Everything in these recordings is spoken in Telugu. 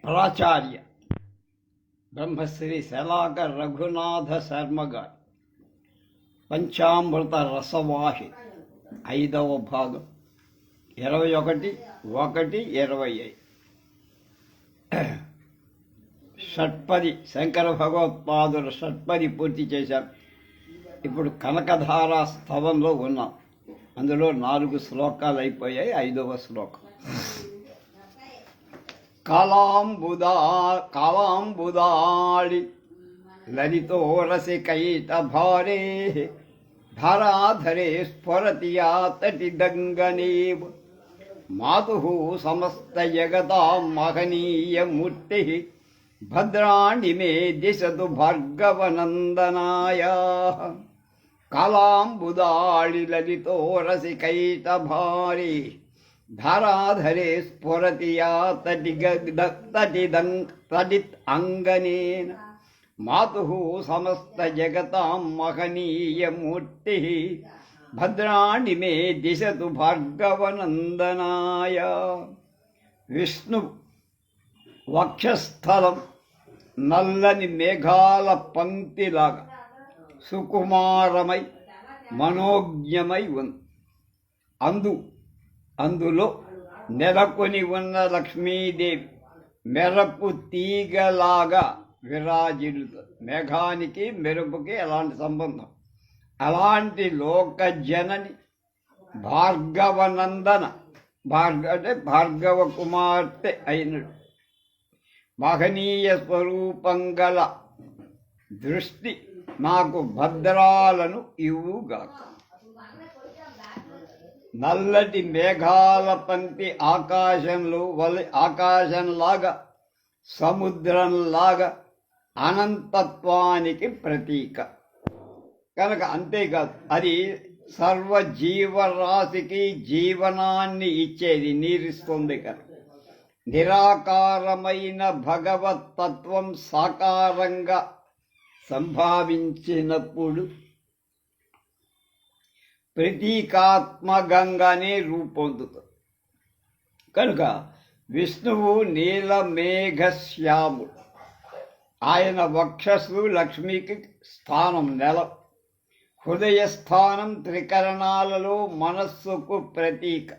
ప్రాచార్య బ్రహ్మశ్రీ శలాక రఘునాథ శర్మ గారి పంచామృత రసవాహి 5వ భాగం 21/1/25 షట్పది శంకర భగవత్పాదుల షట్పది పూర్తి చేశారు. ఇప్పుడు కనకధారా స్తవంలో ఉన్నాం. అందులో 4 శ్లోకాలు అయిపోయాయి. 5వ శ్లోకం. కాళాంబుదాళి లలితో రసికైట భారే ధరాధరే స్ఫురతి యా తటిదంగనేవ మాతుః సమస్త జగతాం మహనీయ మూర్తి భద్రాణి మే దిశతు భార్గవనందనాయ. కాళాంబుదాళి లలితో రసికైట భారే ధారాధరే స్ఫురతి యా తడిత్ అంగనేన మాతుః సమస్త జగతాం మహనీయ మూర్తి భద్రాణి మే దిశతు భార్గవనందనాయ. విష్ణు వక్షస్థలం నల్లని మేఘాల పంక్తిలాగా సుకుమారమై మనోజ్ఞమై ఉంది. అందులో నెలకొని ఉన్న లక్ష్మీదేవి మెరపు తీగలాగా విరాజిల్లుతుంది. మేఘానికి మెరుపుకి ఎలాంటి సంబంధం? అలాంటి లోక జనని భార్గవనందన, అంటే భార్గవ కుమార్తె అయినడు మహనీయ స్వరూపం గల దృష్టి నాకు భద్రాలను ఇవ్వుగాక. నల్లటి మేఘాల పంక్తి ఆకాశంలాగా సముద్రంలాగా అనంతత్వానికి ప్రతీక కనుక. అంతేకాదు, అది సర్వజీవరాశికి జీవనాన్ని ఇచ్చేది, నీరిస్తుంది కనుక. నిరాకారమైన భగవత్తత్వం సాకారంగా సంభావించినప్పుడు ప్రతీకాత్మకంగానే రూపొందుతుంది కనుక. విష్ణువు నీలమేఘశ్యాముడు. ఆయన వక్షస్సు లక్ష్మికి స్థానం నెల, హృదయస్థానం త్రికరణాలలో మనస్సుకు ప్రతీక.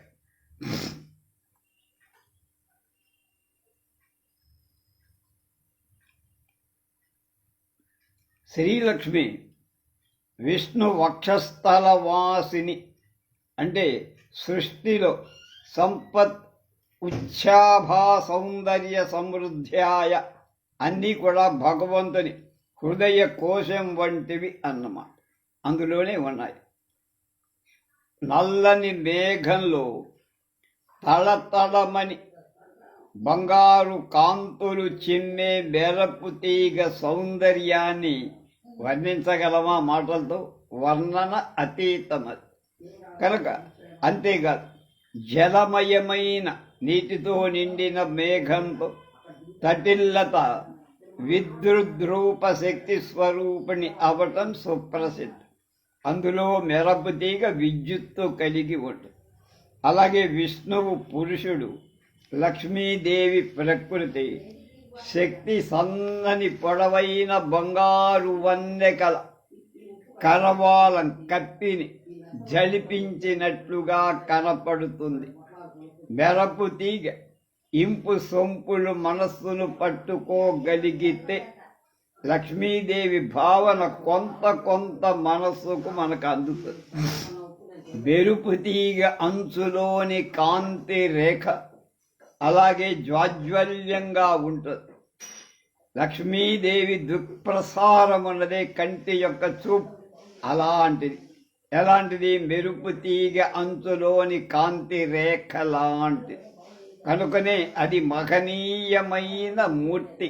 శ్రీలక్ష్మి విష్ణు వక్షస్థలవాసిని, అంటే సృష్టిలో సంపత్ ఉచ్ఛాభా సౌందర్య సమృద్ధ్యాయ అన్నీ కూడా భగవంతుని హృదయ కోశం వంటివి అన్నమాట. అందులోనే ఉన్నాయి. నల్లని మేఘంలో తళతళమని బంగారు కాంతులు చిమ్మే మెరపు తీగ సౌందర్యాన్ని వర్ణించగలమా మాటలతో? వర్ణన అతీతమది కనుక. అంతేకాదు, జలమయమైన నీటితో నిండిన మేఘంతో తటిల్లత విద్యుద్రూప శక్తి స్వరూపిణి అవటం సుప్రసిద్ధం. అందులో మెరపు తీగ విద్యుత్తు కలిగి ఉంటుంది. అలాగే విష్ణువు పురుషుడు, లక్ష్మీదేవి ప్రకృతి, శక్తి సన్నని పొడవైన బంగారు వన్నెకల కరవాలం కప్పిని జలిపించినట్లుగా కనపడుతుంది. మెరపు తీగ ఇంపు సొంపులు మనస్సును పట్టుకోగలిగితే లక్ష్మీదేవి భావన కొంత మనస్సుకు మనకు అందుతుంది. మెరుపు తీగ అంచులోని కాంతి రేఖ అలాగే జ్వాజ్వల్యంగా ఉంటుంది. లక్ష్మీదేవి దృక్ప్రసారం ఉన్నదే కంటి యొక్క చూపు అలాంటిది. ఎలాంటిది? మెరుపు తీగ అంచులోని కాంతి రేఖ లాంటిది. కనుకనే అది మహనీయమైన మూర్తి,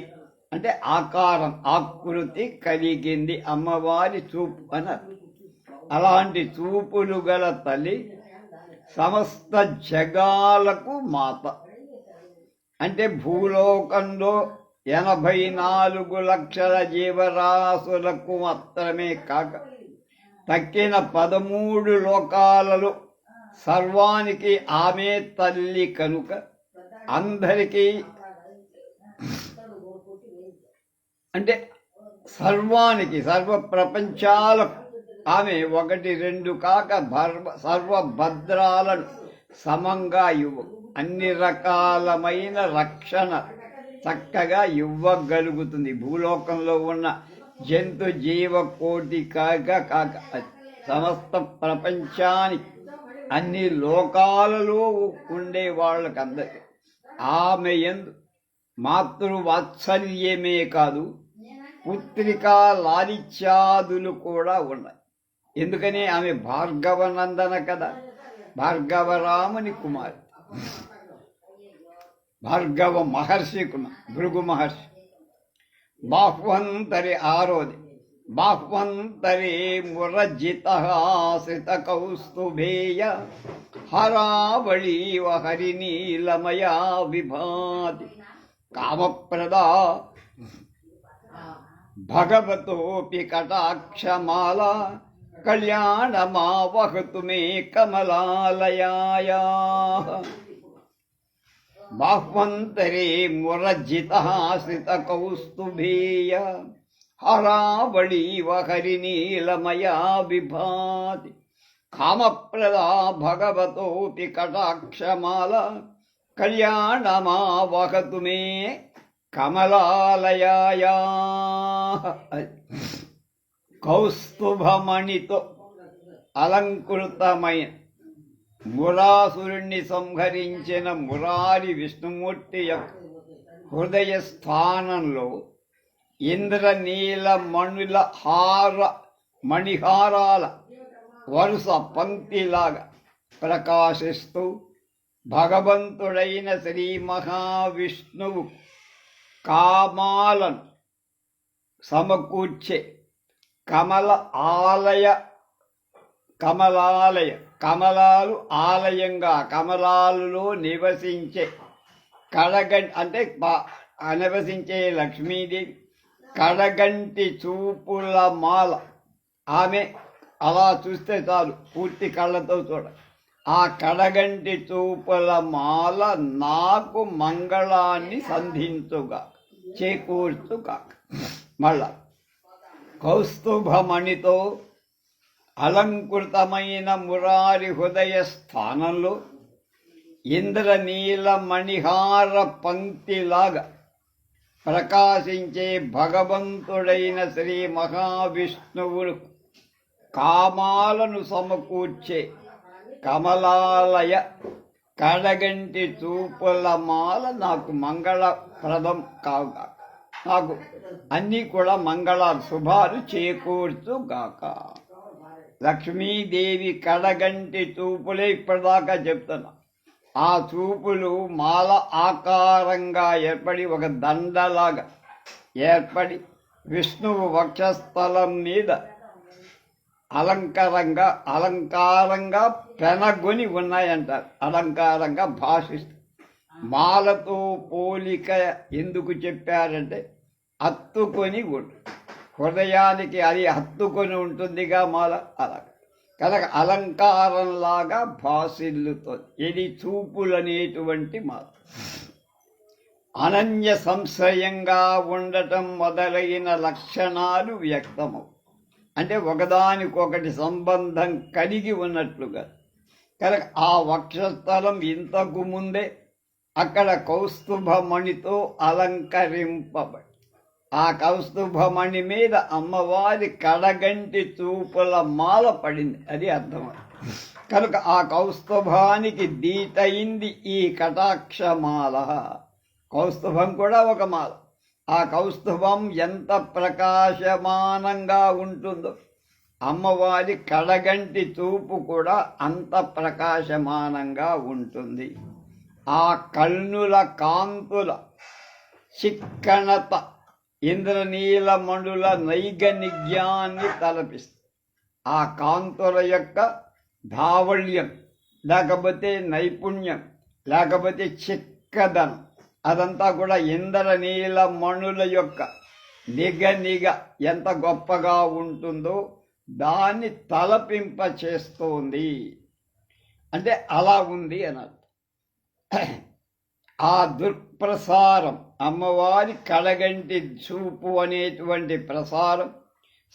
అంటే ఆకారం, ఆకృతి కలిగింది. అమ్మవారి చూపు అన్నారు. అలాంటి చూపులు గల తల్లి సమస్త జగాలకు మాత. అంటే భూలోకంలో 84 లక్షల జీవరాశులకు మాత్రమే కాక తక్కిన 13 లోకాలలో సర్వానికి ఆమె తల్లి కనుక అందరికీ అంటే సర్వానికి సర్వ ప్రపంచాలకు ఆమె ఒకటి రెండు కాక సర్వభద్రాలను సమంగా అన్ని రకాలమైన రక్షణ చక్కగా ఇవ్వగలుగుతుంది. భూలోకంలో ఉన్న జంతు జీవ కోటి కాక సమస్త ప్రపంచానికి అన్ని లోకాలలో ఉండే వాళ్ళకందరికీ ఆమె యందు మాతృవాత్సల్యమే కాదు, పుత్రికా లాలిత్యాదులు కూడా ఉన్నాయి. ఎందుకని ఆమె భార్గవనందన కదా, భార్గవరాముని కుమారి, భార్గవ మహర్షి కుమార్, భృగు మహర్షి. బాహ్వంతరి ఆరోది బాహ్వంతరే మురజితహాసిత కౌస్తుభేయ హరావళీవ హరినీలమయా విభాతి కామప్రదా భగవతోపి కటాక్షమాల కళ్యాణమావహతు మే కమలాలయాయా. బాహ్వంతరే మురజితహాసిత కౌస్తుభేయ హరావళీవ హరినీలమయా విభాతి కామప్రదా భగవతోపి కటాక్షమాల కళ్యాణమావహతు మే కమలాలయాయా. కౌస్తుభమణితో అలంకృతమైన మురాసురుణ్ణి సంహరించిన మురారి విష్ణుమూర్తి యొక్క హృదయ స్థానంలో ఇంద్రనీల మణిహారాల వరుస పంక్తిలాగా ప్రకాశిస్తూ భగవంతుడైన శ్రీ మహావిష్ణువు కామాలను సమకూర్చే కమలాలయ కమలాలు ఆలయంగా కమలాలలో నివసించే అంటే నివసించే లక్ష్మీదేవి కడగంటి చూపుల మాల. ఆమె అలా చూస్తే చాలు, పూర్తి కళ్ళతో చూడ. ఆ కడగంటి చూపుల మాల నాకు మంగళాన్ని సంధించుగా చేకూర్చుగా. మళ్ళా కౌస్తుభమణితో అలంకృతమైన మురారి హృదయ స్థానంలో ఇంద్రనీల మణిహార పంక్తిలాగా ప్రకాశించే భగవంతుడైన శ్రీ మహావిష్ణువును కామాలను సమకూర్చే కమలాలయ కడగంటి చూపుల మాల నాకు మంగళప్రదం కావుగా, నాకు అన్నీ కూడా మంగళ శుభాలు చేకూర్చుగాక. లక్ష్మీదేవి కడగంటి చూపులే ఇప్పటిదాకా చెప్తున్నా. ఆ చూపులు మాల ఆకారంగా ఏర్పడి ఒక దండలాగా ఏర్పడి విష్ణువు వక్షస్థలం మీద అలంకారంగా పెనగొని ఉన్నాయంటారు. అలంకారంగా భాషిస్తూ మాలతో పోలిక ఎందుకు చెప్పారంటే హత్తుకొని హృదయానికి అది హత్తుకొని ఉంటుందిగా మాల, అలా కనుక అలంకారంలాగా భాసిల్లుతుంది. ఇది చూపులనేటువంటి మాల. అనన్య సంశయంగా ఉండటం మొదలైన లక్షణాలు వ్యక్తమవు. అంటే ఒకదానికొకటి సంబంధం కలిగి ఉన్నట్లుగా. కనుక ఆ వక్షస్థలం ఇంతకు ముందే అక్కడ కౌస్తుభమణితో అలంకరింపబడి, ఆ కౌస్తుభమణి మీద అమ్మవారి కడగంటి చూపుల మాల పడింది. అది అర్థం. కనుక ఆ కౌస్తుభానికి దీటయింది ఈ కటాక్షమాల. కౌస్తుభం కూడా ఒక మాల. ఆ కౌస్తుభం ఎంత ప్రకాశమానంగా ఉంటుందో అమ్మవారి కడగంటి చూపు కూడా అంత ప్రకాశమానంగా ఉంటుంది. ఆ కన్నుల కాంతుల చిక్కణత ఇంద్రనీలమణుల నైగనిజ్ఞాన్ని తలపిస్తుంది. ఆ కాంతుల యొక్క ధావళ్యం, లేకపోతే నైపుణ్యం, లేకపోతే చిక్కదనం, అదంతా కూడా ఇంద్రనీలమణుల యొక్క నిగ ఎంత గొప్పగా ఉంటుందో దాన్ని తలపింప చేస్తోంది. అంటే అలా ఉంది అన్నారు. ఆ దుర్ప్రసారం అమ్మవారి కడగంటి చూపు అనేటువంటి ప్రసారం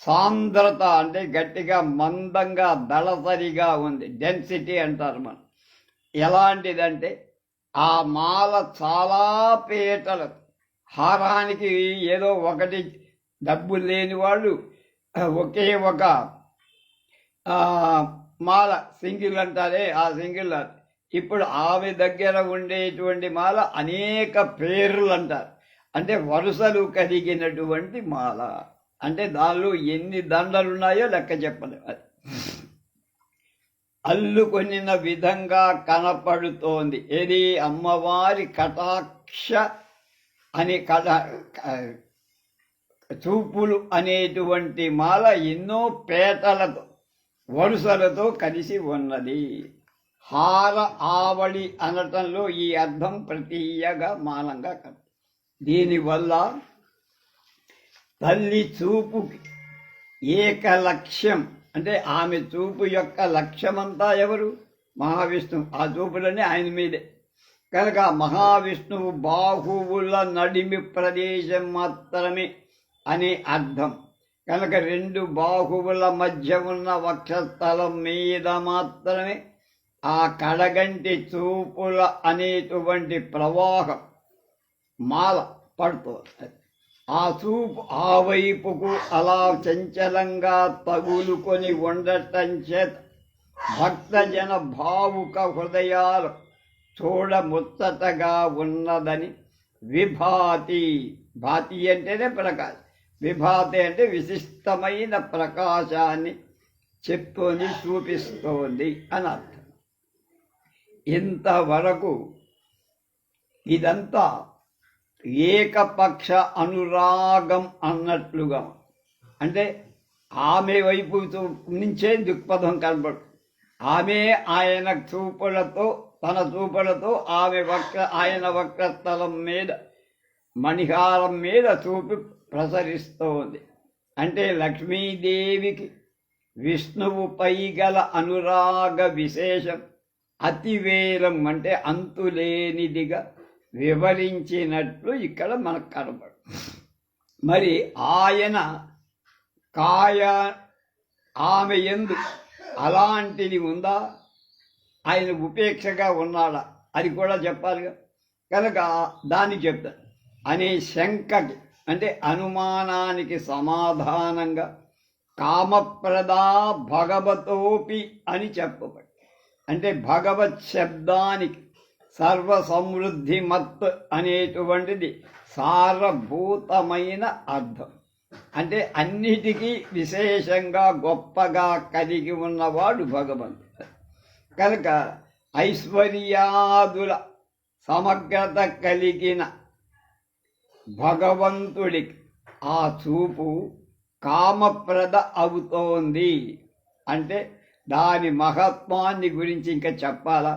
సాంద్రత అంటే గట్టిగా మందంగా దళసరిగా ఉంది, డెన్సిటీ అంటారు మనం. ఎలాంటిదంటే ఆ మాల చాలా పీటలు, హారానికి ఏదో ఒకటి డబ్బు లేని వాళ్ళు ఒకే ఒక మాల సింగిల్ అంటారే, ఆ సింగిల్. ఇప్పుడు ఆమె దగ్గర ఉండేటువంటి మాల అనేక పేర్లు అంటారు, అంటే వరుసలు కలిగినటువంటి మాల. అంటే దానిలో ఎన్ని దండలు ఉన్నాయో లెక్క చెప్పలేదు. అది అల్లుకొనిన విధంగా కనపడుతోంది. ఏది? అమ్మవారి కటాక్ష అని చూపులు అనేటువంటి మాల ఎన్నో పేటలతో వరుసలతో కలిసి ఉన్నది. హార ఆవళి అనటంలో ఈ అర్థం ప్రతీయగా మానంగా కనపడుతుంది. దీనివల్ల తల్లి చూపుకి ఏక లక్ష్యం, అంటే ఆమె చూపు యొక్క లక్ష్యమంతా ఎవరు? మహావిష్ణువు. ఆ చూపులన్నీ ఆయన మీదే కనుక మహావిష్ణువు బాహువుల నడిమి ప్రదేశం మాత్రమే అని అర్థం. కనుక రెండు బాహువుల మధ్య ఉన్న వక్షస్థలం మీద మాత్రమే ఆ కడగంటి చూపుల అనేటువంటి ప్రవాహం మాల పడుతుంది. ఆ చూపు ఆ వైపుకు అలా చంచలంగా తగులుకొని ఉండటం చేత భక్తజన భావుక హృదయాలు చూడముచ్చటగా ఉన్నదని విభాతి. భాతి అంటేనే ప్రకాశం, విభాతి అంటే విశిష్టమైన ప్రకాశాన్ని చెప్తోంది, చూపిస్తోంది అని అర్థం. ఇంతవరకు ఇదంతా ఏకపక్ష అనురాగం అన్నట్లుగా, అంటే ఆమె వైపు నుంచే దృక్పథం కనబడు. ఆమె ఆయన చూపులతో, తన చూపులతో ఆయన వక్షస్థలం మీద మణిహారం మీద చూపి ప్రసరిస్తోంది. అంటే లక్ష్మీదేవికి విష్ణువుపై గల అనురాగ విశేషం అతివేలం, అంటే అంతులేనిదిగా వివరించినట్లు ఇక్కడ మనకు కనబడు. మరి ఆయన ఆమె యందు అలాంటిది ఉందా? ఆయన ఉపేక్షగా ఉన్నాడా? అది కూడా చెప్పాలిగా. కనుక దాన్ని చెప్తాను. అనే శంకకి, అంటే అనుమానానికి సమాధానంగా కామప్రదా భగవతోపి అని చెప్పబడి, అంటే భగవత్ శబ్దానికి సర్వ సమృద్ధి మత్ అనేటువంటిది సారభూతమైన అర్థం. అంటే అన్నిటికీ విశేషంగా గొప్పగా కలిగి ఉన్నవాడు భగవంతుడు. కనుక ఐశ్వర్యాదుల సమగ్రత కలిగిన భగవంతుడికి ఆ చూపు కామప్రద అవుతోంది. అంటే దాని మహత్వాన్ని గురించి ఇంకా చెప్పాలా?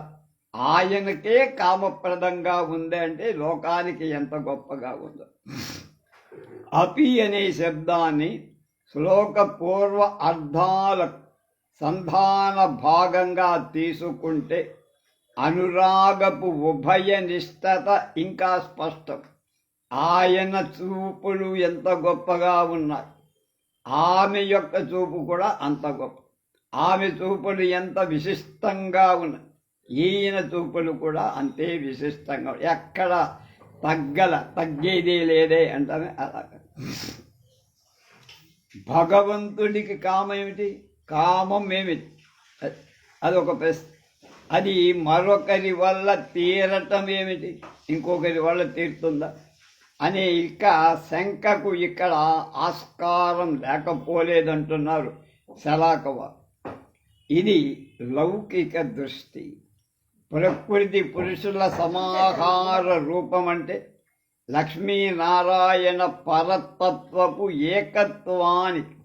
ఆయనకే కామప్రదంగా ఉంది అంటే లోకానికి ఎంత గొప్పగా ఉందో. అపి అనే శబ్దాన్ని శ్లోక పూర్వ అర్థాల సంధాన భాగంగా తీసుకుంటే అనురాగపు ఉభయ నిష్టత ఇంకా స్పష్టం. ఆయన చూపులు ఎంత గొప్పగా ఉన్నాయి, ఆమె యొక్క చూపు కూడా అంత గొప్ప. ఆమె చూపులు ఎంత విశిష్టంగా ఉన్నాయి, ఈయన చూపులు కూడా అంతే విశిష్టంగా. ఎక్కడ తగ్గేది లేదే అంటామే అలాగ. భగవంతుడికి కామం ఏమిటి? కామం ఏమిటి? అదొక ప్రశ్న. అది మరొకరి వల్ల తీరటం ఏమిటి? ఇంకొకరి వల్ల తీరుతుందా అనే ఇక శంకకు ఇక్కడ ఆస్కారం లేకపోలేదంటున్నారు శలాకవ. ఇది లౌకిక దృష్టి. ప్రకృతి పురుషుల సమాహార రూపం అంటే లక్ష్మీనారాయణ పరతత్వపు ఏకత్వానికి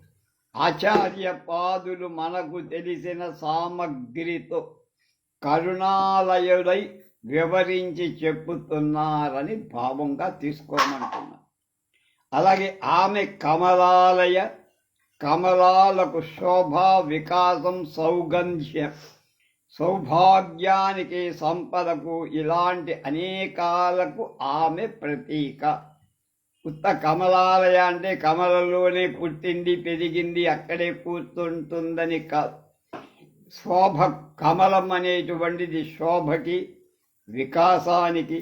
ఆచార్యపాదులు మనకు తెలిసిన సామగ్రితో కరుణాలయుడై వివరించి చెప్పుతున్నారని భావంగా తీసుకోమంటున్నారు. అలాగే ఆమె కమలాలయ, కమలాలకు శోభ, వికాసం, సౌగంధ్యం, సౌభాగ్యానికి, సంపదకు, ఇలాంటి అనేకాలకు ఆమె ప్రతీక. ఉత్త కమలాలయ అంటే కమలంలోనే పుట్టింది, పెరిగింది, అక్కడే కూర్చుంటుందని కాదు. శోభ, కమలం అనేటువంటిది శోభకి, వికాసానికి,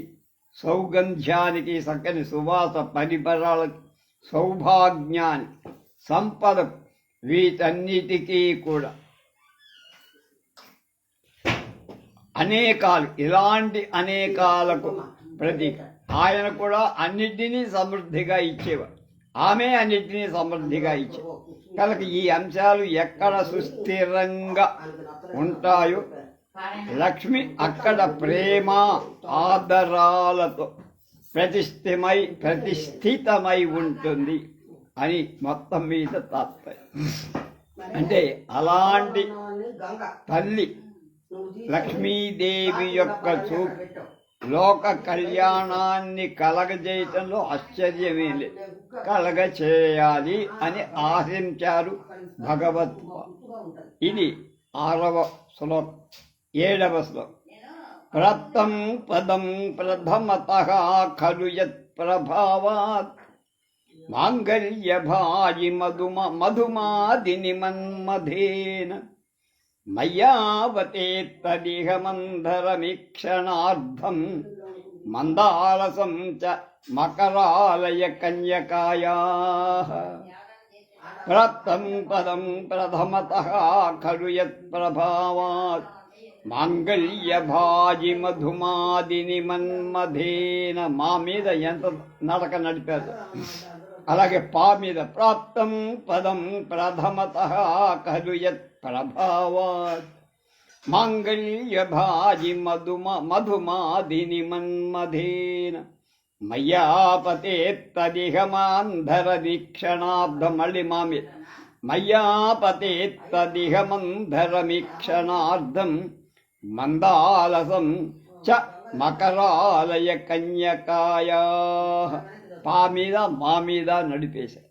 సౌగంధ్యానికి, చక్కని సువాస పరిమళాలకి, సౌభాగ్యానికి, సంపద, వీటన్నిటికీ కూడా అనేకాలు, ఇలాంటి అనేకాలకు ప్రతీక. ఆయన కూడా అన్నిటినీ సమృద్ధిగా ఇచ్చేవారు, ఆమె అన్నిటినీ సమృద్ధిగా ఇచ్చేవారు. కనుక ఈ అంశాలు ఎక్కడ సుస్థిరంగా ఉంటాయో లక్ష్మి అక్కడ ప్రేమ ఆదరాలతో ప్రతిష్ఠితమై ఉంటుంది అని మొత్తం మీద తాత్పర్యం. అంటే అలాంటి తల్లి లక్ష్మీదేవి యొక్క చూపు లోక కళ్యాణాన్ని కలగజేయటంలో ఆశ్చర్యమే లేదు. కలగచేయాలి అని ఆశించారు భగవత్పాద. ఇది 6వ శ్లోకం. 7వ శ్లోకం. ప్రప్తం పదం ప్రథమతః ఖలు యత్ ప్రభావాత్ మాంగళ్యభాజి మధుమాదిని మన్మధేన మయ్యావతేత్తదిహ మందరమీక్షణార్థం మందాలసం చ మకరాలయ కన్యకాయాః. ప్రాప్తం పదం ప్రథమతః ఖలు యత్ ప్రభావాత్ మాంగళ్యభాజి మధుమాదిని మన్మధేన. మా మీద ఎంత నడక నడిపారు, అలాగే పా మీద ప్రాప్తం పదం ప్రథమతః ఖలు యత్ ప్రభావాత్ మాంగళ్యభాజి మధుమాదిని మన్మధేన మయ్యాపతేత్తదిహ మాంధర వీక్షణార్థం. మళ్ళీ మా మీద మయ్యాపతేత్తదిహ మంధరమీక్షణార్థం మందాలసం చ మకరాలయ కన్యకాయాః. పా మీద మా మీద నడిపేశారు.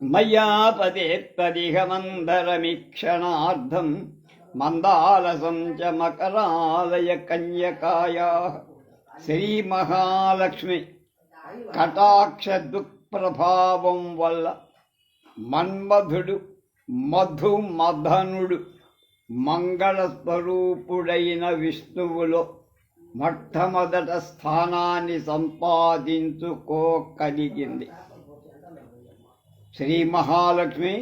మయ్యాపతేత్తదిహ మందరమీక్షణార్థం మందాలసం చ మకరాలయ కన్యకాయాః. శ్రీ మహాలక్ష్మి కటాక్ష దుఃప్రభావం వల్ల మన్మధుడు మధుమధనుడు మంగళస్వరూపుడైన విష్ణువులో మొట్టమొదట స్థానాన్ని సంపాదించుకోగలిగింది. శ్రీ మహాలక్ష్మి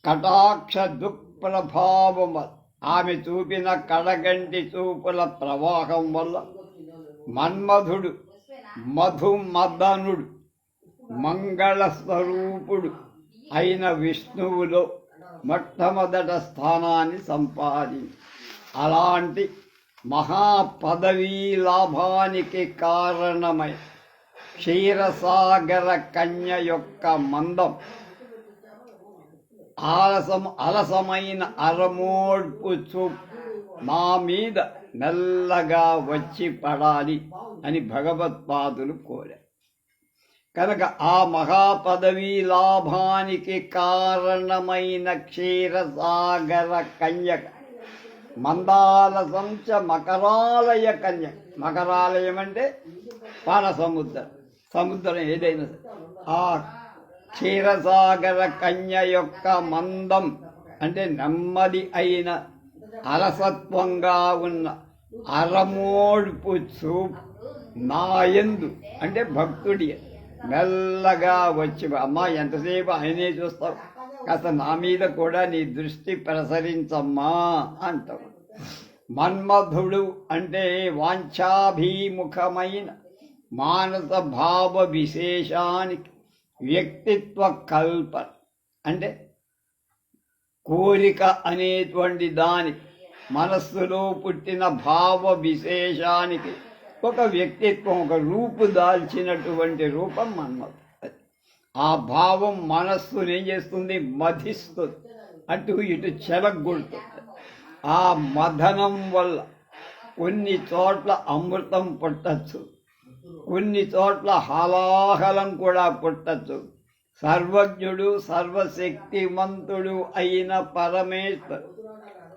కటాక్ష దుఃప్రభావం వల్ల, ఆమె చూపిన కడగంటి చూపుల ప్రవాహం వల్ల మన్మధుడు మధుమదనుడు మంగళస్వరూపుడు అయిన విష్ణువులో మొట్టమొదట స్థానాన్ని సంపాదించి అలాంటి మహాపదవీ లాభానికి కారణమై క్షీరసాగర కన్య యొక్క మందం అలసమైన అరమోడ్పు చూపు మా మీద మెల్లగా వచ్చి పడాలి అని భగవత్పాదులు కోరారు. కనుక ఆ మహాపదవీ లాభానికి కారణమైన క్షీరసాగర కన్యక మందాలసం చ మకరాలయ కన్యక. మకరాలయం అంటే పాల సముద్రం, సముద్రం ఏదైనా ఆ క్షీరసాగర కన్య యొక్క మందం అంటే నెమ్మది అయిన అలసత్వంగా ఉన్న అరమోడ్పు చూపు నాయందు అంటే భక్తుడి మెల్లగా వచ్చి, అమ్మా ఎంతసేపు ఆయనే చూస్తావు, కాస్త నా మీద కూడా నీ దృష్టి ప్రసరించమ్మా అంటావు. మన్మధుడు అంటే వాంఛాభిముఖమైన మానస భావ విశేషానికి వ్యక్తిత్వ కల్పన అంటే కోరిక అనేటువంటి దానికి మనస్సులో పుట్టిన భావ విశేషానికి ఒక వ్యక్తిత్వం, ఒక రూపు దాల్చినటువంటి రూపం మన్మధుడు. ఆ భావం మనస్సుని ఏం చేస్తుంది, మధిస్తుంది, అటు ఇటు చెలగొడుతుంది. ఆ మథనం వల్ల కొన్ని చోట్ల అమృతం పుట్టచ్చు, కొన్ని చోట్ల హలాహలం కూడా పుట్టచ్చు. సర్వజ్ఞుడు సర్వశక్తిమంతుడు అయిన పరమేశ్వరు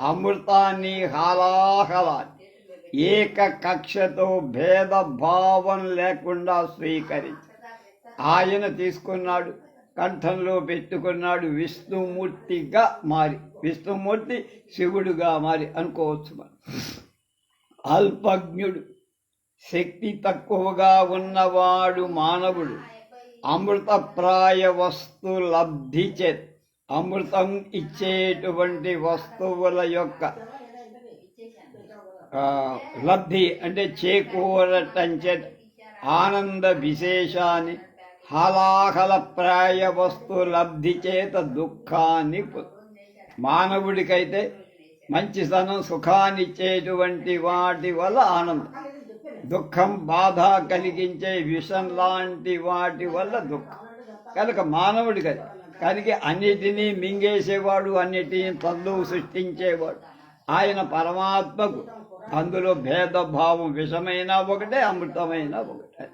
అమృతాన్ని హాలాహలాన్ని ఏక కక్షతో భేదభావం లేకుండా స్వీకరించి ఆయన తీసుకున్నాడు, కంఠంలో పెట్టుకున్నాడు, విష్ణుమూర్తిగా మారి, విష్ణుమూర్తి శివుడుగా మారి అనుకోవచ్చు మనం. అల్పజ్ఞుడు, శక్తి తక్కువగా ఉన్నవాడు మానవుడు అమృతప్రాయ వస్తు లబ్ధి చేత్, అమృతం ఇచ్చేటువంటి వస్తువుల యొక్క లబ్ధి అంటే చేకూరటం చేత ఆనంద విశేషాన్ని, హలాహల ప్రాయ వస్తు లబ్ధి చేత దుఃఖాన్ని. మానవుడికైతే మంచితనం సుఖాన్నిచ్చేటువంటి వాటి వల్ల ఆనందం, దుఃఖం బాధ కలిగించే విషం లాంటి వాటి వల్ల దుఃఖం. కనుక మానవుడికి కనుక అన్నిటినీ మింగేసేవాడు, అన్నిటినీ తల్లు సృష్టించేవాడు ఆయన పరమాత్మకు. అందులో భేదభావం, విషమైన ఒకటే, అమృతమైన ఒకటే.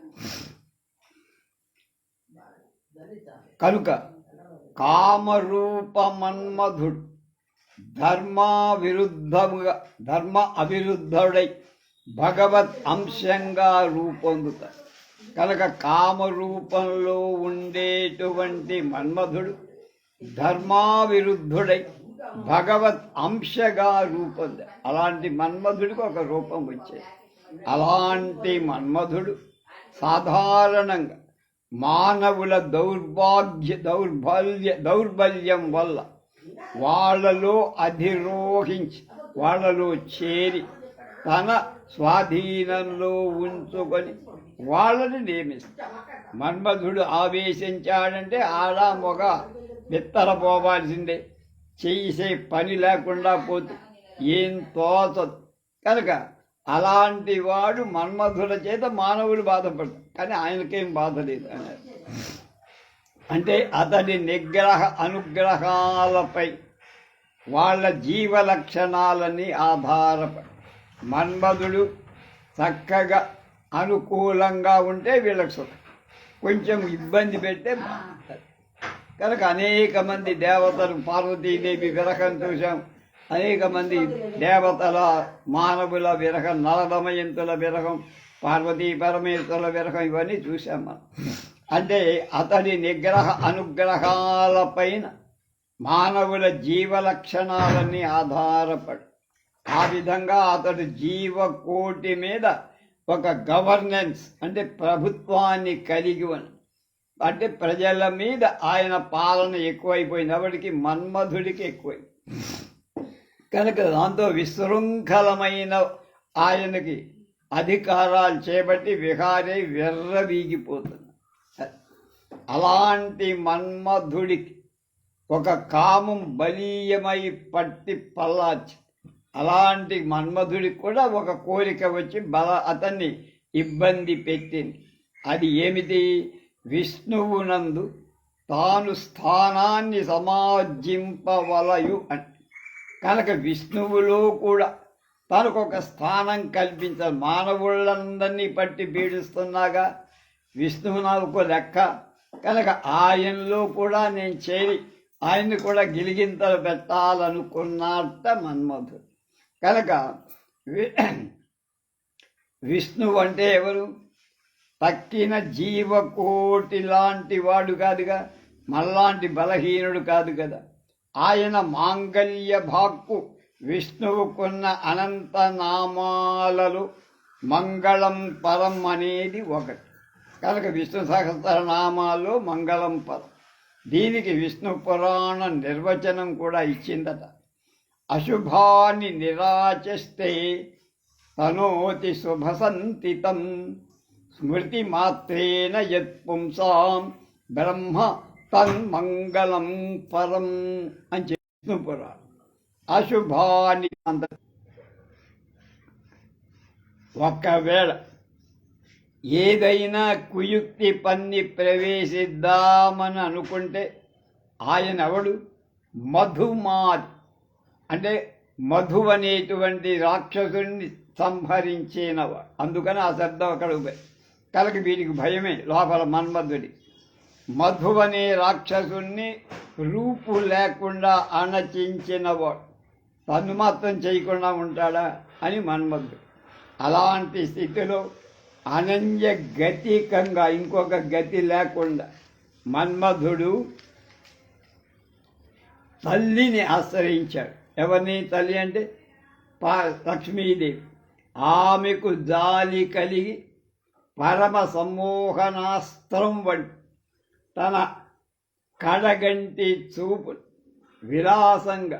కనుక కామరూప మన్మధుడు ధర్మ అవిరుద్ధుడై భగవత్ అంశంగా రూపొందుతాడు. కనుక కామరూపంలో ఉండేటువంటి మన్మధుడు ధర్మావిరుద్ధుడై భగవత్ అంశగా రూపొందాడు. అలాంటి మన్మధుడికి ఒక రూపం వచ్చేది. అలాంటి మన్మధుడు సాధారణంగా మానవుల దౌర్బల్యం వల్ల వాళ్ళలో అధిరోహించి, వాళ్ళలో చేరి తన స్వాధీనంలో ఉంచుకొని వాళ్ళని నియమిస్తాడు. మన్మధుడు ఆవేశించాడంటే ఆడ మొగ బిత్తరపోవాల్సిందే, చేసే పని లేకుండా పోతే ఏం తోచదు. కనుక అలాంటి వాడు మన్మధుల చేత మానవులు బాధపడతారు, కానీ ఆయనకేం బాధ లేదు అన్నారు. అంటే అతడి నిగ్రహ అనుగ్రహాలపై వాళ్ళ జీవ లక్షణాలని ఆధారపడి మన్మధుడు చక్కగా అనుకూలంగా ఉంటే వీళ్ళకి సుఖం, కొంచెం ఇబ్బంది పెడితే బాగుంటుంది. కనుక అనేక మంది దేవతలు, పార్వతీదేవి విరహం చూసాం, అనేక మంది దేవతల మానవుల విరహం, నలదమయంతుల విరహం, పార్వతీ పరమేశ్వరుల విరహం, ఇవన్నీ చూసాం మనం. అంటే అతడి నిగ్రహ అనుగ్రహాలపైన మానవుల జీవ లక్షణాలన్నీ ఆధారపడి ఆ విధంగా అతడు జీవకోటి మీద ఒక గవర్నెన్స్ అంటే ప్రభుత్వాన్ని కలిగి ఉన్న, అంటే ప్రజల మీద ఆయన పాలన ఎక్కువైపోయింది. అప్పటికి మన్మధుడికి ఎక్కువైంది. కనుక దాంతో విశృంఖలమైన ఆయనకి అధికారాలు చేపట్టి విహారే విర్రవీగిపోతుంది. అలాంటి మన్మధుడికి ఒక కామం బలీయమై పట్టి పల్లాచి, అలాంటి మన్మధుడికి కూడా ఒక కోరిక వచ్చి అతన్ని ఇబ్బంది పెట్టింది. అది ఏమిటి? విష్ణువునందు తాను స్థానాన్ని సమార్జింపవలయు అని. కనుక విష్ణువులో కూడా తనకు ఒక స్థానం కల్పించాలి. మానవులందరినీ పట్టి పీడిస్తున్నాగా విష్ణువు నాకు లెక్క. కనుక ఆయనలో కూడా నేను చేరి ఆయన్ని కూడా గిలిగింతలు పెట్టాలనుకున్నట్ట మన్మధుడు. కనుక విష్ణువు అంటే ఎవరు? తక్కిన జీవకోటి లాంటి వాడు కాదుగా, మళ్ళాంటి బలహీనుడు కాదు కదా. ఆయన మాంగళ్య భాక్కు విష్ణువుకున్న అనంత నామాలలో మంగళం పరం అనేది ఒకటి. కనుక విష్ణు సహస్రనామాల్లో మంగళం పరం. దీనికి విష్ణు పురాణ నిర్వచనం కూడా ఇచ్చిందట. అశుభాన్ని నిరాచస్తే తనోతి శుభసంతితం స్మృతి మాత్రేన యత్పుంసాం బ్రహ్మ తన్మంగళం పరం అని విష్ణు పురాణం. అశుభాన్ని అంత ఒకవేళ ఏదైనా కుయుక్తి పన్ని ప్రవేశిద్దామని అనుకుంటే ఆయన ఎవడు? మధుమాది అంటే మధు అనేటువంటి రాక్షసుని సంహరించినవాడు. అందుకని ఆ శబ్దం అక్కడ కనుక వీడికి భయమే లోపల మన్మధుడి. మధు అనే రాక్షసుని రూపు లేకుండా అణచించినవాడు, తను మాత్రం చేయకుండా ఉంటాడా అని మన్మధుడు. అలాంటి స్థితిలో అనన్య గతికంగా ఇంకొక గతి లేకుండా మన్మధుడు తల్లిని ఆశ్రయించాడు. ఎవరిని తల్లి అంటే లక్ష్మీదేవి. ఆమెకు జాలి కలిగి పరమ సమ్మోహనాస్త్రం వంటి తన కడగంటి చూపు విలాసంగా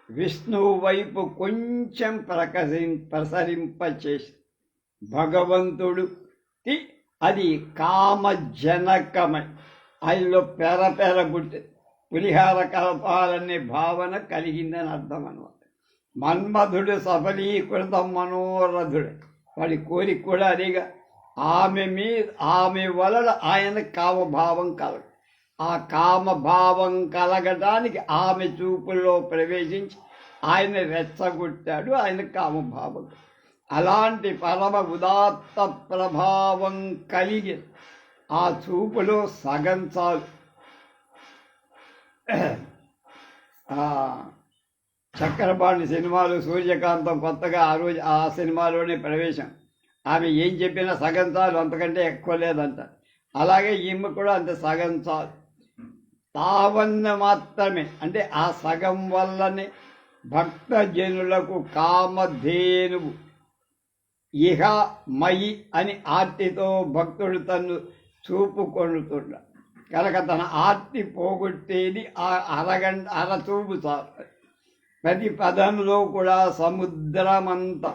విష్ణువు వైపు కొంచెం ప్రసరింపచేసి భగవంతుడు అది కామజనకమై ఆయనలో పెర పుట్టి పులిహార కలపాలనే భావన కలిగిందని అర్థం అన్నమాట. మన్మధుడు సఫలీకృత మనోరథుడు, వాడి కోరిక కూడా అదిగా. ఆమె వలన ఆయన కామభావం కలగ, ఆ కామభావం కలగడానికి ఆమె చూపుల్లో ప్రవేశించి ఆయన రెచ్చగొట్టాడు. ఆయన కామభావం అలాంటి పరమ ఉదాత్త ప్రభావం కలిగి ఆ చూపులో సగం చాలు. చక్రపాణి సినిమాలు సూర్యకాంతం కొత్తగా ఆ సినిమాలోనే ప్రవేశం. ఆమె ఏం చెప్పినా సగం చాలు, అంతకంటే ఎక్కువ లేదంట. అలాగే ఈమె కూడా అంతే, సగం చాలు. తావన్న మాత్రమే అంటే ఆ సగం వల్లనే భక్తజనులకు కామధేనువు ఇహ మయి అని ఆర్తితో భక్తుడు తను చూపుకొనుతుండ కనుక తన ఆర్తి పోగొట్టేది ఆ అరచూపు చాలు. ప్రతి పదంలో కూడా సముద్రమంత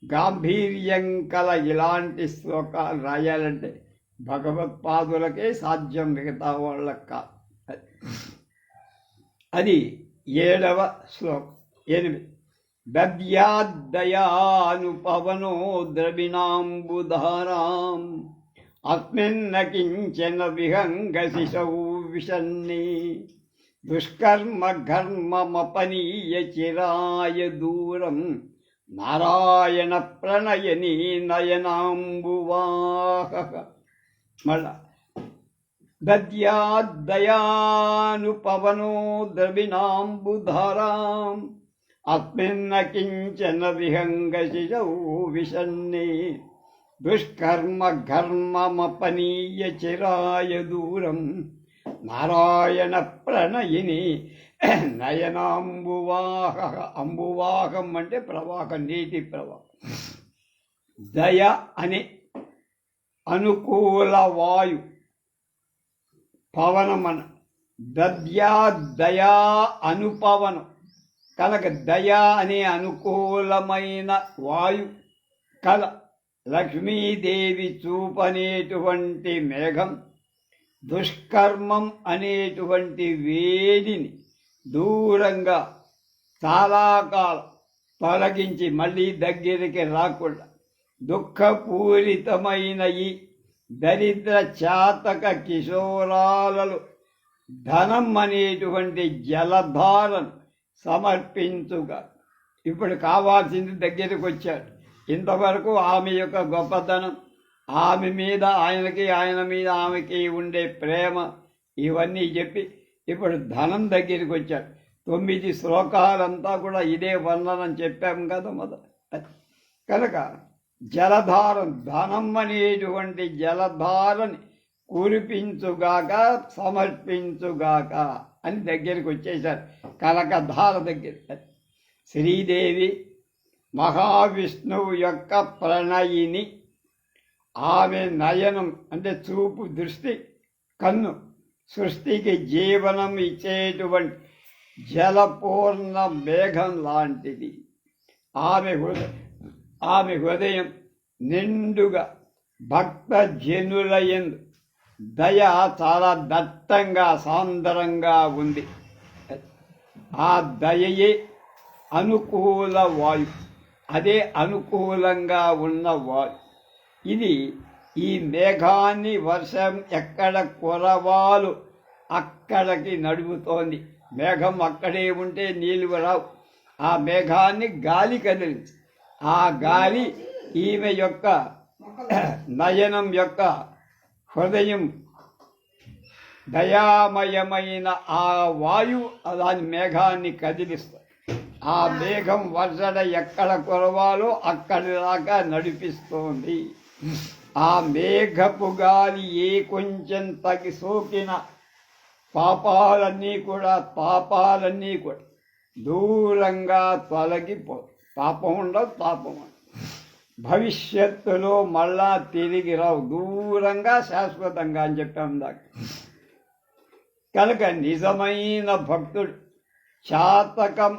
గాంభీర్యం కల ఇలాంటి శ్లోకాలు రాయాలంటే భగవత్పాదులకే సాధ్యం, మిగతా వాళ్ళకి కాదు. అది 7వ శ్లోకం. 8 దద్యాద్దయానుపవనో ద్రవిణాంబుధారాం అస్మిన్న కించన విహంగశిశౌ విషన్ని దుష్కర్మ ఘర్మమపనీయ చిరాయ దూరం నారాయణ ప్రణయని నయనాంబువాహ. మళ్ళా దద్యాద్దయానుపవనో ద్రవిణాంబుధారాం అస్మిన్న కించన విహంగశిశౌ విషన్ని దుష్కర్మ ఘర్మమపనీయ చిరాయ దూరం నారాయణ ప్రణయిని నయనాంబువాహ. అంబువాహం అంటే ప్రవాహం, నీటి ప్రవాహం. దయ అనే అనుకూల వాయు పవనమన దయా అనుపవనం కనుక దయా అనే అనుకూలమైన వాయు కల లక్ష్మీదేవి చూపనేటువంటి మేఘం దుష్కర్మం అనేటువంటి వేడిని దూరంగా చాలా కాలం తొలగించి మళ్ళీ దగ్గరికి రాకుండా దుఃఖపూరితమైన ఈ దరిద్ర చాతక కిశోరాలలో ధనం అనేటువంటి జలధారను సమర్పించుగా. ఇప్పుడు కావాల్సింది దగ్గరికి వచ్చాడు. ఇంతవరకు ఆమె యొక్క గొప్పతనం, ఆమె మీద ఆయనకి, ఆయన మీద ఆమెకి ఉండే ప్రేమ, ఇవన్నీ చెప్పి ఇప్పుడు ధనం దగ్గరికి వచ్చాడు. 9 శ్లోకాలంతా కూడా ఇదే వర్ణనం చెప్పాం కదా కనుక జలధారం, ధనం అనేటువంటి జలధారని కురిపించుగాక, సమర్పించుగాక అని దగ్గరికి వచ్చేశారు. కనకధార దగ్గర శ్రీదేవి మహావిష్ణువు యొక్క ప్రణయిని. ఆమె నయనం అంటే చూపు, దృష్టి, కన్ను సృష్టికి జీవనం ఇచ్చేటువంటి జలపూర్ణ మేఘం లాంటిది. ఆమె హృదయం నిండుగా భక్త జనులయందు దయ చాలా దట్టంగా సాంద్రంగా ఉంది. ఆ దయయే అనుకూల వాయు, అదే అనుకూలంగా ఉన్న వాయు. ఇది ఈ మేఘాన్ని వర్షం ఎక్కడ కురవాలు అక్కడికి నడుపుతోంది. మేఘం అక్కడే ఉంటే నీళ్ళు రావు. ఆ మేఘాన్ని గాలి కదిలించి, ఆ గాలి ఈమె యొక్క నయనం యొక్క హృదయం దయామయమైన ఆ వాయువు దాని మేఘాన్ని కదిలిస్తుంది. ఆ మేఘం వర్షడ ఎక్కడ కురవాలో అక్కడి దాకా నడిపిస్తోంది. ఆ మేఘపు గాలి ఏ కొంచెం తగి సోకిన పాపాలన్నీ కూడా దూరంగా తొలగిపో. పాపం ఉండవు, తాపం ఉండదు. భవిష్యత్తులో మళ్ళా తిరిగి రావు, దూరంగా శాశ్వతంగా అని చెప్పాం దాకా. కనుక నిజమైన భక్తుడు చాతకం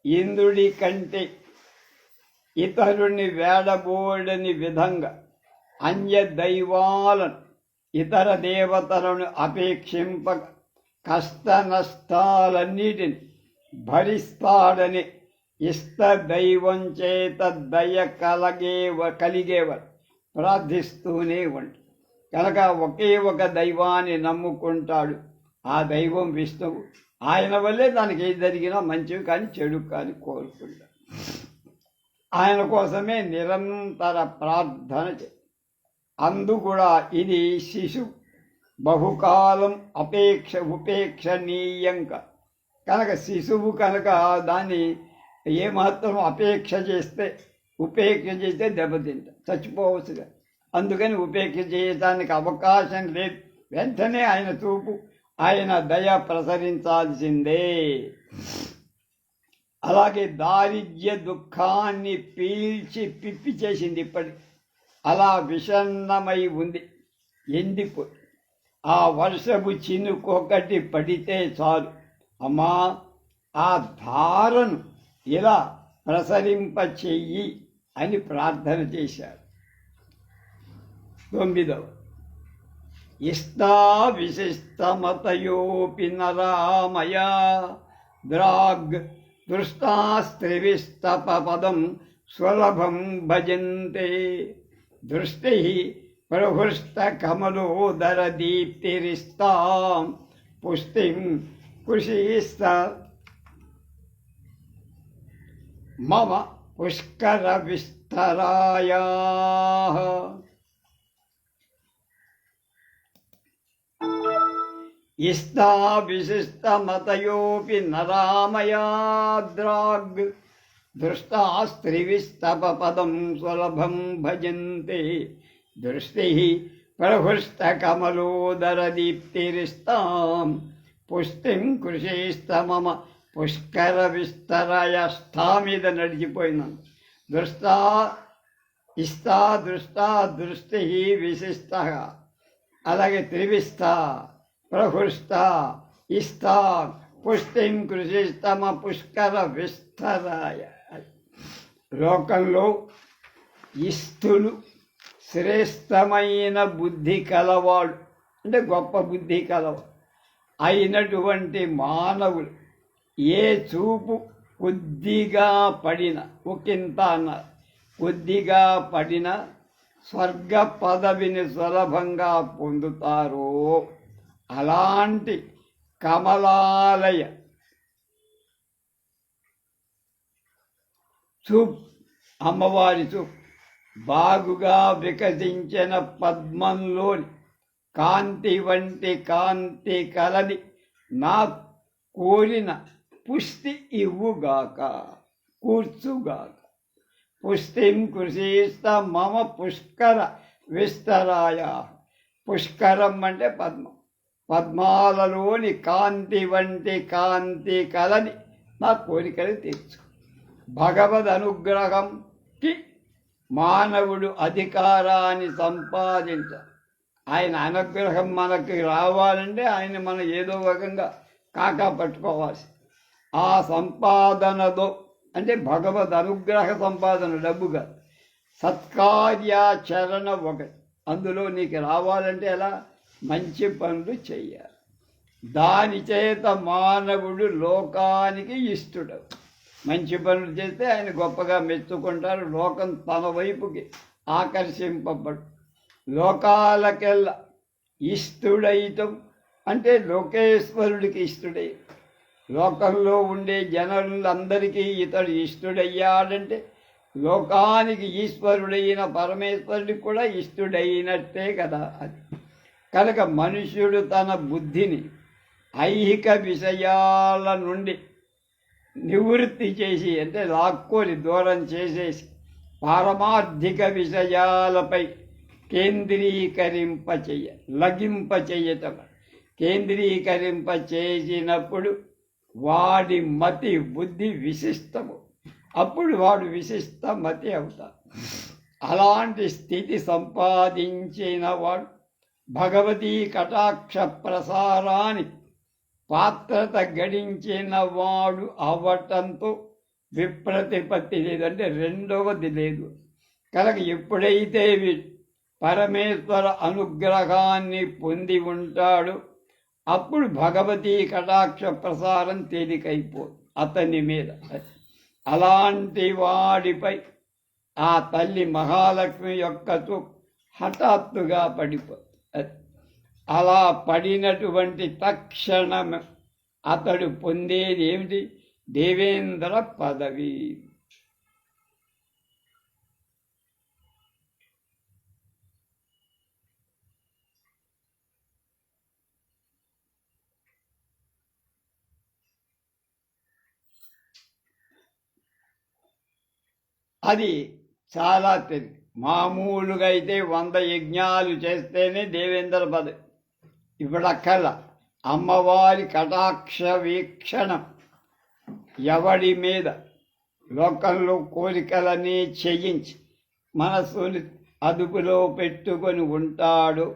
ఇంద్రుడి కంటే ఇతరుని వేడబోడని విధంగా అన్య దైవాలను ఇతర దేవతలను అపేక్షింపక కష్ట నష్టాలన్నిటిని భరిస్తాడని ఇష్ట దైవం చేత దయ కలిగేవారు ప్రార్థిస్తూనే ఉంటాడు. కనుక ఒకే ఒక దైవాన్ని నమ్ముకుంటాడు. ఆ దైవం విష్ణువు. ఆయన వల్లే దానికి ఏది జరిగినా మంచివి కానీ చెడు కానీ కోరుకుంటాడు. ఆయన కోసమే నిరంతర ప్రార్థన అందు కూడా ఇది శిశు బహుకాలం ఉపేక్షణీయంక. కనుక శిశువు కనుక దాన్ని ఏమాత్రం ఉపేక్ష చేస్తే దెబ్బతింటా, చచ్చిపోవచ్చుగా. అందుకని ఉపేక్ష చేయడానికి అవకాశం లేదు. వెంటనే ఆయన చూపు, ఆయన దయ ప్రసరించాల్సిందే. అలాగే దారిద్ర్య దుఃఖాన్ని పీల్చి పిప్పి చేసింది. ఇప్పటికి అలా విషన్నమై ఉంది, ఎండిపోయి. ఆ వర్షపు చినుకొకటి పడితే చాలు, అమ్మా ఆ ధారను ఇలా ప్రసరింప చెయ్యి అని ప్రార్థన చేశారు. 9వ ఇష్టా విశిష్టమతయోపి నరామయా ద్రాగ్ దృష్టాస్త్రివిస్తపదం స్వలభం భజంతే దృష్టి ప్రహృష్టకమలోదర దీప్తిరిస్తాం పుష్టిం కుశీస్త మమ పుష్కర విస్తరాయా. ఇష్టా విశిష్టమతయోపి నరామయాద్రాగ్ దృష్టాస్త్రివిస్తపదం స్వలభం భజంతే దృష్టి ప్రహృష్టకమలోదర దీప్తిరిస్తాం పుష్టిం కృషిస్తమమ పుష్కర విస్తరాయ. స్థా మీద నడిచిపోయినాను. దృష్టా ఇష్టా దృష్టా దృష్టి విశిష్ట, అలాగే త్రివిష్ట ప్రహృష్ట ఇష్ట పుష్టిం కృషిస్తమ పుష్కర విస్తరాయ. లోకంలో ఇష్టులు శ్రేష్టమైన బుద్ధి కలవాడు, అంటే గొప్ప బుద్ధి కలవాడు అయినటువంటి మానవులు ఏ చూపు కొద్దిగా పడిన, ఒకంత అన్నారు, కొద్దిగా పడిన స్వర్గ పదవిని సులభంగా పొందుతారో అలాంటి కమలాలయ చూపు, అమ్మవారి చూపు బాగుగా వికసించిన పద్మంలోని కాంతి వంటి కాంతి కలది నా కోరిన పుష్టి ఇవ్వుగాక, కూర్చుగాక. పుష్టిం కృషిస్త మమ పుష్కర విస్తరాయ. పుష్కరం అంటే పద్మం, పద్మాలలోని కాంతి వంటి కాంతి కలని నా కోరికలు తీర్చు. భగవద్ అనుగ్రహంకి మానవుడు అధికారాన్ని సంపాదించ. ఆయన అనుగ్రహం మనకి రావాలంటే ఆయన మనం ఏదో రకంగా కాకా పట్టుకోవాలి. ఆ సంపాదనతో అంటే భగవద్ అనుగ్రహ సంపాదన, డబ్బుగా సత్కార్యాచరణ ఒకటి. అందులో నీకు రావాలంటే ఎలా? మంచి పనులు చెయ్యాలి. దాని చేత మానవుడు లోకానికి ఇష్టడు. మంచి పనులు చేస్తే ఆయన గొప్పగా మెచ్చుకుంటారు, లోకం తన వైపుకి ఆకర్షింపబడు. లోకాలకెల్లా ఇష్టుడైతం అంటే లోకేశ్వరుడికి ఇష్టడై. లోకంలో ఉండే జనులందరికీ ఇతడు ఇష్టడయ్యాడంటే లోకానికి ఈశ్వరుడైన పరమేశ్వరుడికి కూడా ఇష్టడైనట్టే కదా అది. కనుక మనుష్యుడు తన బుద్ధిని ఐహిక విషయాల నుండి నివృత్తి చేసి అంటే లాక్కొని దూరం చేసేసి పారమార్థిక విషయాలపై లగింప చేయటం. కేంద్రీకరింప చేసినప్పుడు వాడి మతి బుద్ధి విశిష్టము, అప్పుడు వాడు విశిష్ట మతి అవుతాడు. అలాంటి స్థితి సంపాదించిన వాడు భగవతీ కటాక్ష ప్రసారానికి పాత్రత గడించిన వాడు అవ్వటంతో విప్రతిపత్తి లేదంటే రెండవది లేదు. కనుక ఎప్పుడైతే పరమేశ్వర అనుగ్రహాన్ని పొంది ఉంటాడు అప్పుడు భగవతీ కటాక్ష ప్రసారం తేలికైపోదు అతని మీద. అలాంటి వాడిపై ఆ తల్లి మహాలక్ష్మి యొక్క హఠాత్తుగా పడిపోతుంది. అలా పడినటువంటి తక్షణం అతడు పొందేది ఏమిటి? దేవేంద్ర పదవి. అది చాలా తెలివి. మామూలుగా అయితే 100 యజ్ఞాలు చేస్తేనే దేవేంద్ర పదవి. ఇప్పుడక్కల అమ్మవారి కటాక్ష వీక్షణం ఎవడి మీద లోకంలో కోరికలనే చేయించి మనస్సుని అదుపులో పెట్టుకొని ఉంటాడు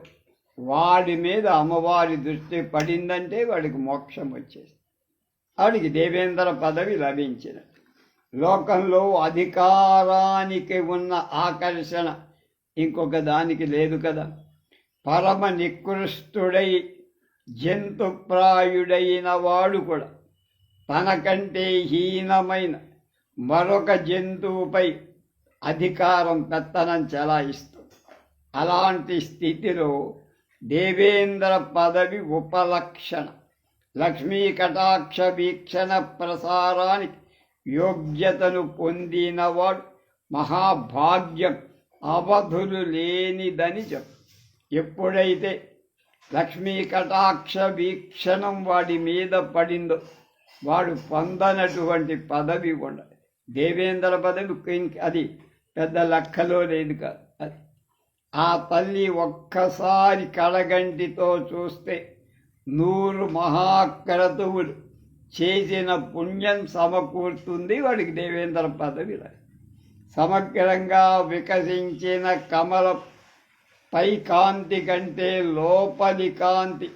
వాడి మీద అమ్మవారి దృష్టి పడిందంటే వాడికి మోక్షం వచ్చేసి వాడికి దేవేంద్ర పదవి లభించిన. లోకంలో అధికారానికి ఉన్న ఆకర్షణ ఇంకొక దానికి లేదు కదా. పరమ నికృష్టుడై జంతుప్రాయుడైన వాడు కూడా తనకంటే హీనమైన మరొక జంతువుపై అధికారం పెత్తనం చెలాయిస్తుంది. అలాంటి స్థితిలో దేవేంద్ర పదవి ఉపలక్షణ. లక్ష్మీ కటాక్ష వీక్షణ ప్రసారానికి యోగ్యతను పొందినవాడు మహాభాగ్యం అవధులు లేనిదని చెప్పు. ఎప్పుడైతే లక్ష్మీ కటాక్ష వీక్షణం వాడి మీద పడిందో వాడు పొందనటువంటి పదవి ఉండదు. దేవేంద్ర పదవి అది పెద్ద లెక్కలో లేదు కాదు. అది ఆ తల్లి ఒక్కసారి కడగంటితో చూస్తే 100 మహాక్రతువులు చేసిన పుణ్యం సమకూరుతుంది వాడికి దేవేంద్ర పదవి. సమగ్రంగా వికసించిన కమల పై కాంతి కంటే లోపలి కాంతి,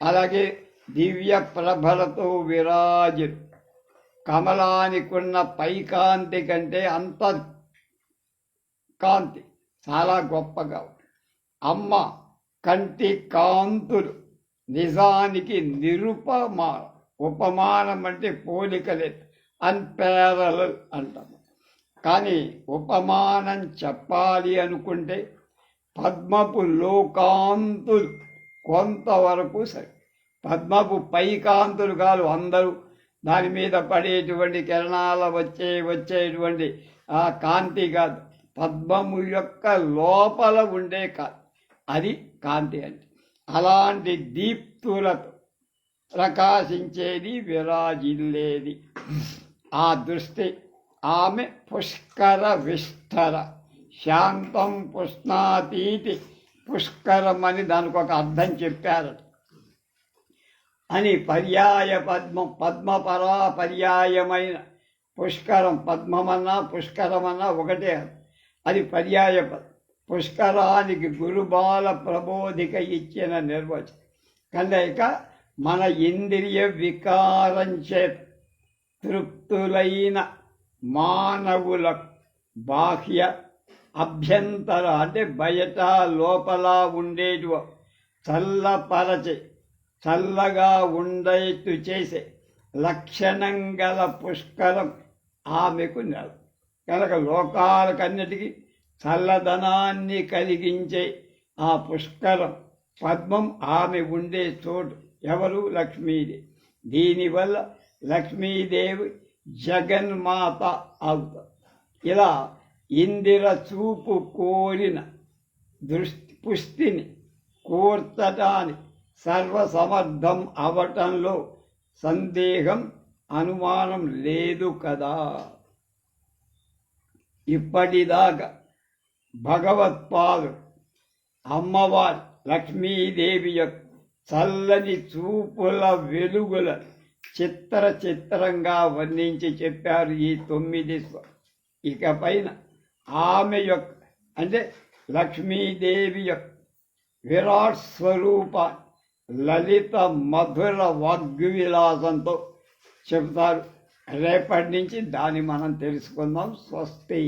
అలాగే దివ్య ప్రభలతో విరాజులు. కమలానికున్న పై కాంతి కంటే అంతర్కాంతి చాలా గొప్పగా అమ్మ కంటి కాంతులు నిజానికి నిరుపమానం. ఉపమానం అంటే పోలికలేదు, అన్పారలల్ అంటాము. కానీ ఉపమానం చెప్పాలి అనుకుంటే పద్మపు లోకాంతులు కొంతవరకు సరే. పద్మపు పైకాంతులు కాదు, అందరూ దాని మీద పడేటువంటి కిరణాల వచ్చేటువంటి ఆ కాంతి కాదు, పద్మము యొక్క లోపల ఉండే కాంతి, అది కాంతి అంటే. అలాంటి దీప్తులతో ప్రకాశించేది విరాజిల్లేది ఆ దృష్టి. ఆమె పుష్కర విస్తర శాంతం పుష్ణాతీతి. పుష్కరం అని దానికి ఒక అర్థం చెప్పారు అని. పర్యాయ పద్మం, పద్మపరా పర్యాయమైన పుష్కరం. పద్మమన్నా పుష్కరమన్నా ఒకటే, అది పర్యాయ పదం. పుష్కరానికి గురుబాల ప్రబోధిక ఇచ్చిన నిర్వచనం. కనుక మన ఇంద్రియ వికారం చేత తృప్తులైన మానవులకు బాహ్య అభ్యంతర అంటే బయట లోపల ఉండేటి చల్లపరచే చల్లగా ఉండేట్టు చేసే లక్షణం గల పుష్కరం ఆమెకు నెల. కనుక లోకాలకన్నిటికీ చల్లదనాన్ని కలిగించే ఆ పుష్కరం పద్మం ఆమె ఉండే చోటు. ఎవరు? లక్ష్మీదేవి. దీనివల్ల లక్ష్మీదేవి జగన్మాత అవుతారు. ఇలా ఇందిర చూపు కోరిన పుష్టిని కూర్చటానికి సర్వసమర్థం అవటంలో సందేహం అనుమానం లేదు కదా. ఇప్పటిదాకా భగవత్పాదుడు అమ్మవారి లక్ష్మీదేవి యొక్క చల్లని చూపుల వెలుగుల చిత్రంగా వర్ణించి చెప్పారు ఈ 9. ఇకపైన ఆమె యొక్క అంటే లక్ష్మీదేవి యొక్క విరాట్ స్వరూప లలిత మధుర వాగ్విలాసంతో చెబుతారు. రేపటి నుంచి దాన్ని మనం తెలుసుకుందాం. స్వస్తి.